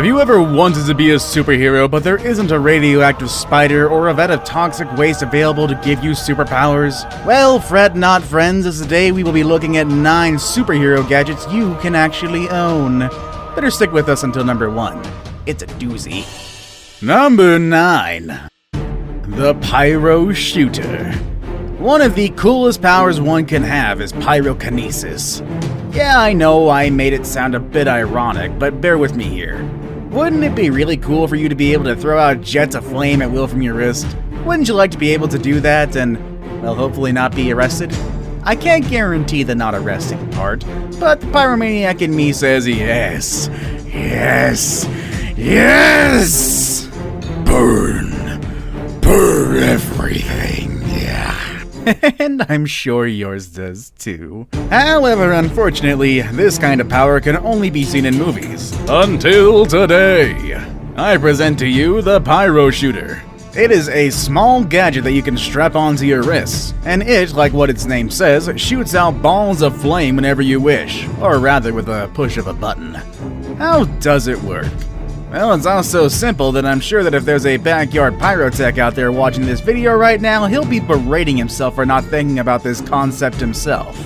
Have you ever wanted to be a superhero, but there isn't a radioactive spider or a vat of toxic waste available to give you superpowers? Well, fret not, friends, as today we will be looking at 9 superhero gadgets you can actually own. Better stick with us until number 1. It's a doozy. Number 9. The Pyro Shooter. One of the coolest powers one can have is pyrokinesis. Yeah, I know I made it sound a bit ironic, but bear with me here. Wouldn't it be really cool for you to be able to throw out jets of flame at will from your wrist? Wouldn't you like to be able to do that and, well, hopefully not be arrested? I can't guarantee the not arresting part, but the pyromaniac in me says yes. Yes. Yes! Burn. Burn everything, yeah. And I'm sure yours does too. However, unfortunately, this kind of power can only be seen in movies. Until today, I present to you the Pyro Shooter. It is a small gadget that you can strap onto your wrists, and it, like what its name says, shoots out balls of flame whenever you wish, or rather with a push of a button. How does it work? Well, it's all so simple that I'm sure that if there's a backyard pyrotech out there watching this video right now, he'll be berating himself for not thinking about this concept himself.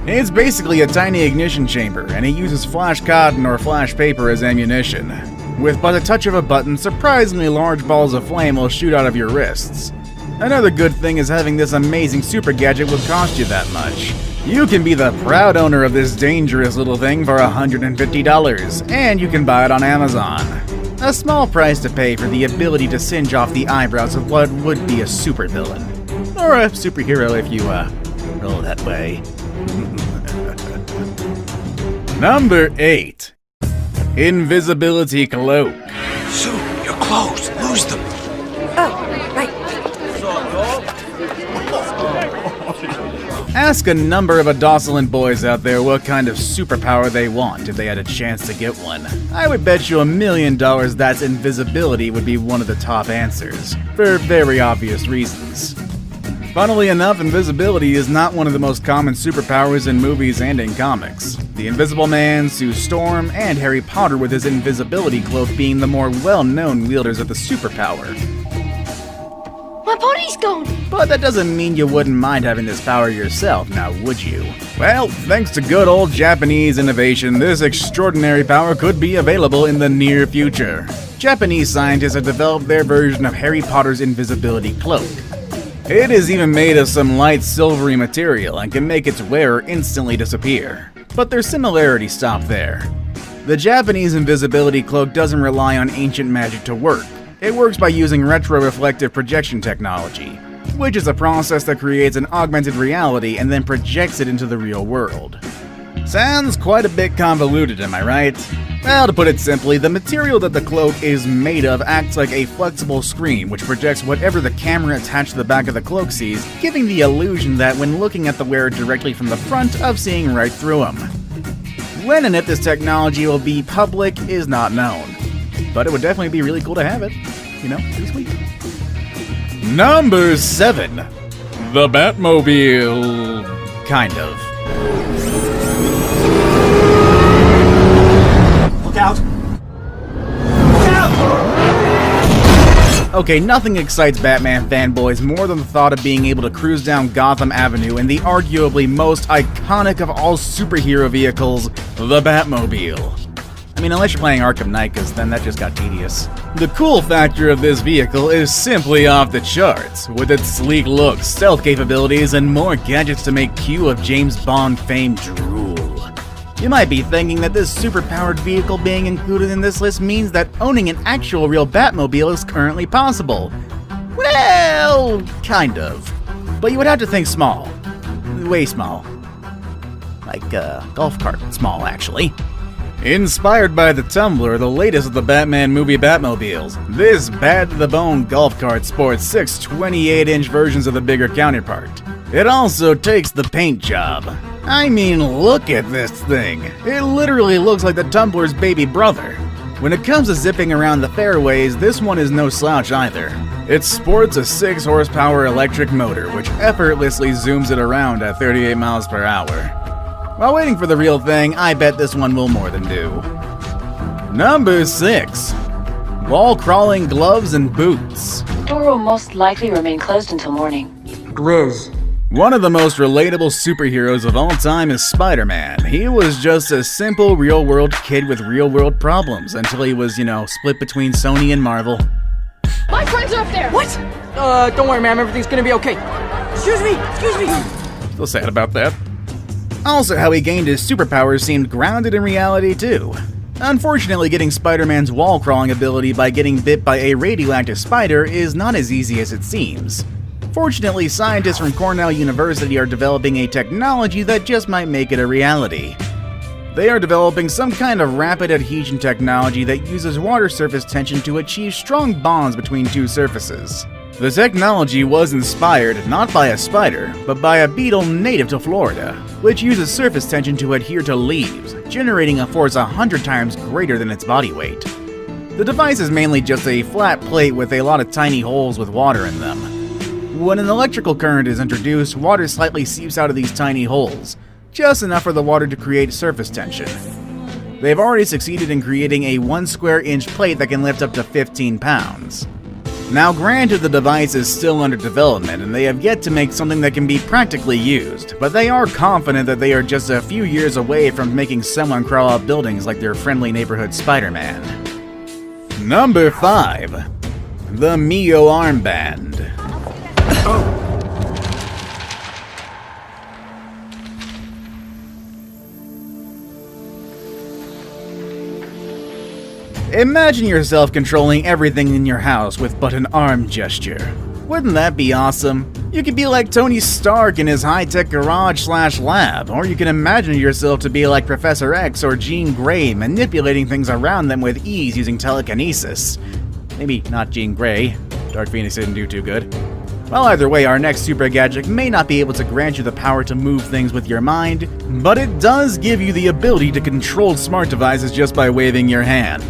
It's basically a tiny ignition chamber, and it uses flash cotton or flash paper as ammunition. With but a touch of a button, surprisingly large balls of flame will shoot out of your wrists. Another good thing is having this amazing super gadget would cost you that much. You can be the proud owner of this dangerous little thing for $150, and you can buy it on Amazon. A small price to pay for the ability to singe off the eyebrows of what would be a supervillain. Or a superhero if you, roll that way. Number 8. Invisibility Cloak. Sue, your clothes. Lose them. Oh, right. Ask a number of adolescent boys out there what kind of superpower they want if they had a chance to get one. I would bet you $1 million that invisibility would be one of the top answers, for very obvious reasons. Funnily enough, invisibility is not one of the most common superpowers in movies and in comics. The Invisible Man, Sue Storm, and Harry Potter with his invisibility cloak being the more well-known wielders of the superpower. My pony's gone! But that doesn't mean you wouldn't mind having this power yourself, now would you? Well, thanks to good old Japanese innovation, this extraordinary power could be available in the near future. Japanese scientists have developed their version of Harry Potter's invisibility cloak. It is even made of some light silvery material and can make its wearer instantly disappear. But their similarities stop there. The Japanese invisibility cloak doesn't rely on ancient magic to work. It works by using retroreflective projection technology, which is a process that creates an augmented reality and then projects it into the real world. Sounds quite a bit convoluted, am I right? Well, to put it simply, the material that the cloak is made of acts like a flexible screen which projects whatever the camera attached to the back of the cloak sees, giving the illusion that when looking at the wearer directly from the front of seeing right through him. When and if this technology will be public is not known, but it would definitely be really cool to have it. You know, pretty sweet. Number 7. The Batmobile. Kind of. Look out! Look out! Okay, nothing excites Batman fanboys more than the thought of being able to cruise down Gotham Avenue in the arguably most iconic of all superhero vehicles, the Batmobile. I mean, unless you're playing Arkham Knight, because then that just got tedious. The cool factor of this vehicle is simply off the charts, with its sleek look, stealth capabilities, and more gadgets to make Q of James Bond fame drool. You might be thinking that this super-powered vehicle being included in this list means that owning an actual real Batmobile is currently possible. Well, kind of. But you would have to think small. Way small. Like a golf cart small, actually. Inspired by the Tumbler, the latest of the Batman movie Batmobiles, this bad-to-the-bone golf cart sports 6 28-inch versions of the bigger counterpart. It also takes the paint job. I mean, look at this thing. It literally looks like the Tumbler's baby brother. When it comes to zipping around the fairways, this one is no slouch either. It sports a 6-horsepower electric motor, which effortlessly zooms it around at 38 miles per hour. While waiting for the real thing, I bet this one will more than do. Number 6. Wall crawling gloves and boots. The door will most likely remain closed until morning. Grizz. One of the most relatable superheroes of all time is Spider-Man. He was just a simple real-world kid with real-world problems until he was, split between Sony and Marvel. My friends are up there! What? Don't worry, ma'am. Everything's gonna be okay. Excuse me! Still sad about that. Also, how he gained his superpowers seemed grounded in reality too. Unfortunately, getting Spider-Man's wall-crawling ability by getting bit by a radioactive spider is not as easy as it seems. Fortunately, scientists from Cornell University are developing a technology that just might make it a reality. They are developing some kind of rapid adhesion technology that uses water surface tension to achieve strong bonds between two surfaces. The technology was inspired not by a spider, but by a beetle native to Florida, which uses surface tension to adhere to leaves, generating a force 100 times greater than its body weight. The device is mainly just a flat plate with a lot of tiny holes with water in them. When an electrical current is introduced, water slightly seeps out of these tiny holes, just enough for the water to create surface tension. They've already succeeded in creating a 1 square inch plate that can lift up to 15 pounds. Now granted, the device is still under development and they have yet to make something that can be practically used, but they are confident that they are just a few years away from making someone crawl up buildings like their friendly neighborhood Spider-Man. Number 5. The Mio Armband. Imagine yourself controlling everything in your house with but an arm gesture. Wouldn't that be awesome? You could be like Tony Stark in his high-tech garage/lab, or you can imagine yourself to be like Professor X or Jean Grey, manipulating things around them with ease using telekinesis. Maybe not Jean Grey. Dark Phoenix didn't do too good. Well, either way, our next super gadget may not be able to grant you the power to move things with your mind, but it does give you the ability to control smart devices just by waving your hand.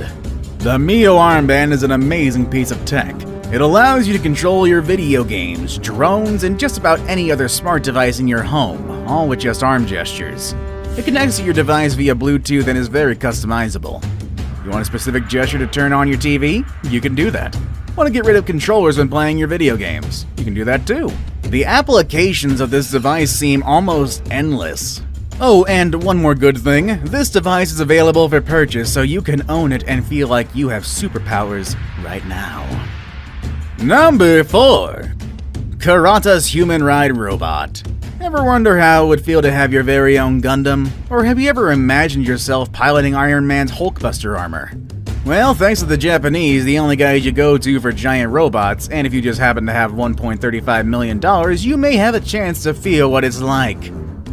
The Mio Armband is an amazing piece of tech. It allows you to control your video games, drones, and just about any other smart device in your home, all with just arm gestures. It connects to your device via Bluetooth and is very customizable. You want a specific gesture to turn on your TV? You can do that. Want to get rid of controllers when playing your video games? You can do that too. The applications of this device seem almost endless. Oh, and one more good thing, this device is available for purchase so you can own it and feel like you have superpowers right now. Number 4. Karata's Human Ride Robot. Ever wonder how it would feel to have your very own Gundam? Or have you ever imagined yourself piloting Iron Man's Hulkbuster armor? Well, thanks to the Japanese, the only guys you go to for giant robots, and if you just happen to have $1.35 million, you may have a chance to feel what it's like.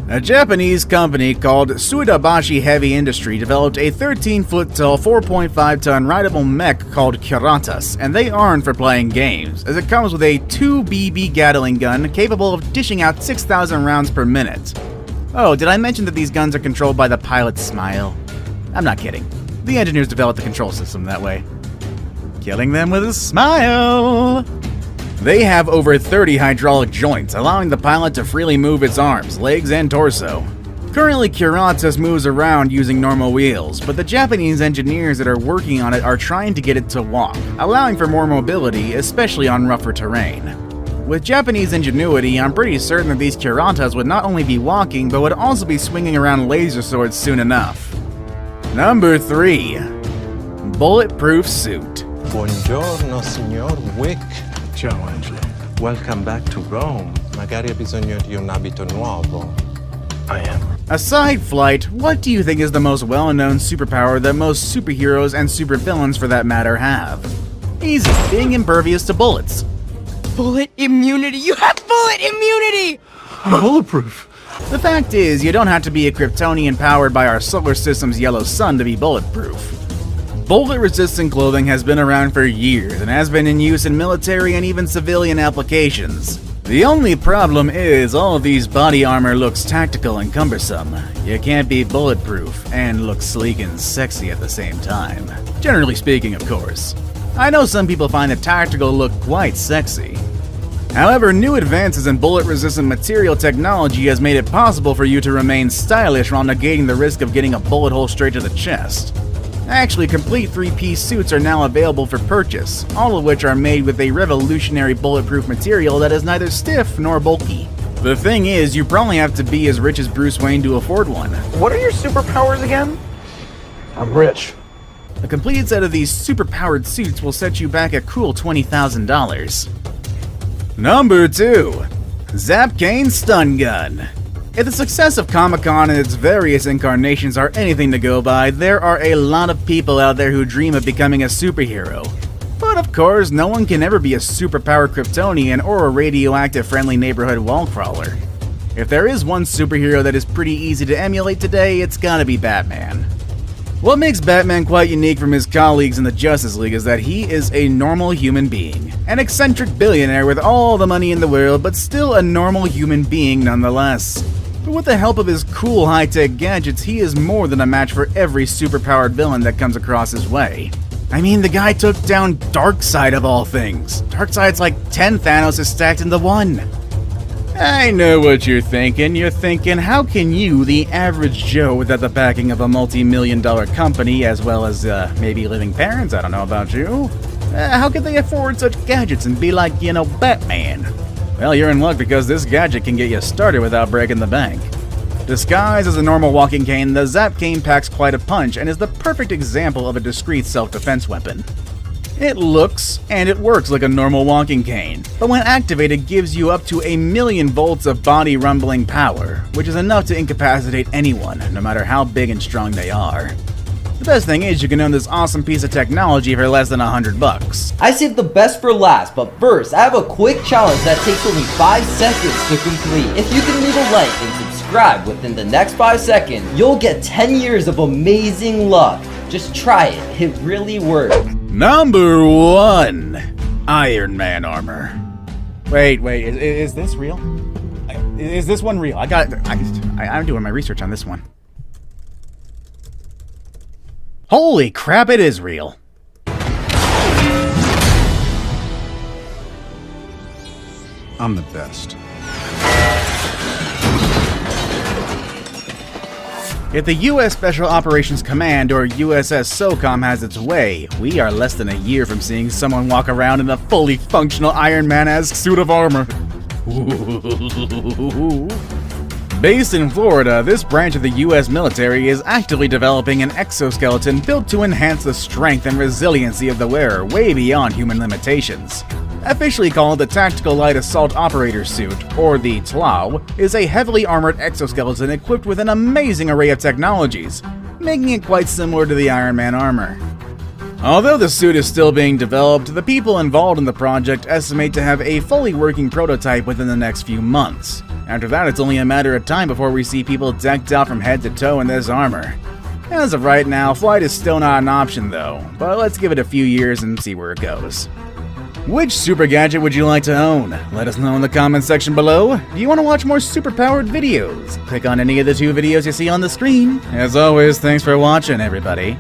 A Japanese company called Suidabashi Heavy Industry developed a 13-foot-tall, 4.5-ton rideable mech called Kiratas, and they aren't for playing games, as it comes with a 2 BB Gatling gun capable of dishing out 6,000 rounds per minute. Oh, did I mention that these guns are controlled by the pilot's smile? I'm not kidding. The engineers developed the control system that way. Killing them with a smile! They have over 30 hydraulic joints, allowing the pilot to freely move its arms, legs, and torso. Currently, Kiratas moves around using normal wheels, but the Japanese engineers that are working on it are trying to get it to walk, allowing for more mobility, especially on rougher terrain. With Japanese ingenuity, I'm pretty certain that these Kiratas would not only be walking, but would also be swinging around laser swords soon enough. Number 3. Bulletproof Suit. Buongiorno, signor Wick. Ciao, Angelo. Welcome back to Rome. Magari ha bisogno di un abito nuovo. I am. Aside flight, what do you think is the most well-known superpower that most superheroes and supervillains for that matter have? Easy, being impervious to bullets. Bullet immunity! You have bullet immunity! I'm bulletproof. The fact is, you don't have to be a Kryptonian powered by our solar system's yellow sun to be bulletproof. Bullet-resistant clothing has been around for years and has been in use in military and even civilian applications. The only problem is all of these body armor looks tactical and cumbersome. You can't be bulletproof and look sleek and sexy at the same time. Generally speaking, of course. I know some people find the tactical look quite sexy. However, new advances in bullet-resistant material technology has made it possible for you to remain stylish while negating the risk of getting a bullet hole straight to the chest. Actually, complete three-piece suits are now available for purchase, all of which are made with a revolutionary bulletproof material that is neither stiff nor bulky. The thing is, you probably have to be as rich as Bruce Wayne to afford one. What are your superpowers again? I'm rich. A complete set of these super-powered suits will set you back a cool $20,000. Number 2. Zap Kane Stun Gun. If the success of Comic-Con and its various incarnations are anything to go by, there are a lot of people out there who dream of becoming a superhero. But of course, no one can ever be a superpowered Kryptonian or a radioactive-friendly neighborhood wall crawler. If there is one superhero that is pretty easy to emulate today, it's gotta be Batman. What makes Batman quite unique from his colleagues in the Justice League is that he is a normal human being, an eccentric billionaire with all the money in the world, but still a normal human being nonetheless. But with the help of his cool high-tech gadgets, he is more than a match for every superpowered villain that comes across his way. I mean, the guy took down Darkseid of all things. Darkseid's like 10 Thanos stacked into one. I know what you're thinking. You're thinking, how can you, the average Joe without the backing of a multi-million-dollar company, as well as maybe living parents, I don't know about you, how could they afford such gadgets and be like, Batman? Well, you're in luck because this gadget can get you started without breaking the bank. Disguised as a normal walking cane, the Zap Cane packs quite a punch and is the perfect example of a discreet self-defense weapon. It looks and it works like a normal walking cane, but when activated gives you up to 1,000,000 volts of body rumbling power, which is enough to incapacitate anyone, no matter how big and strong they are. The best thing is you can own this awesome piece of technology for less than $100. I saved the best for last, but first, I have a quick challenge that takes only 5 seconds to complete. If you can leave a like and subscribe within the next 5 seconds, you'll get 10 years of amazing luck. Just try it, it really works. Number 1. Iron Man armor. Wait, is this real? Is this one real? I'm doing my research on this one. Holy crap, it is real. I'm the best. If the U.S. Special Operations Command, or USS SOCOM, has its way, we are less than a year from seeing someone walk around in a fully functional Iron Man-esque suit of armor. Based in Florida, this branch of the U.S. military is actively developing an exoskeleton built to enhance the strength and resiliency of the wearer way beyond human limitations. Officially called the Tactical Light Assault Operator Suit, or the TLAW, is a heavily armored exoskeleton equipped with an amazing array of technologies, making it quite similar to the Iron Man armor. Although the suit is still being developed, the people involved in the project estimate to have a fully working prototype within the next few months. After that, it's only a matter of time before we see people decked out from head to toe in this armor. As of right now, flight is still not an option though, but let's give it a few years and see where it goes. Which super gadget would you like to own? Let us know in the comments section below. Do you want to watch more super-powered videos? Click on any of the 2 videos you see on the screen. As always, thanks for watching, everybody.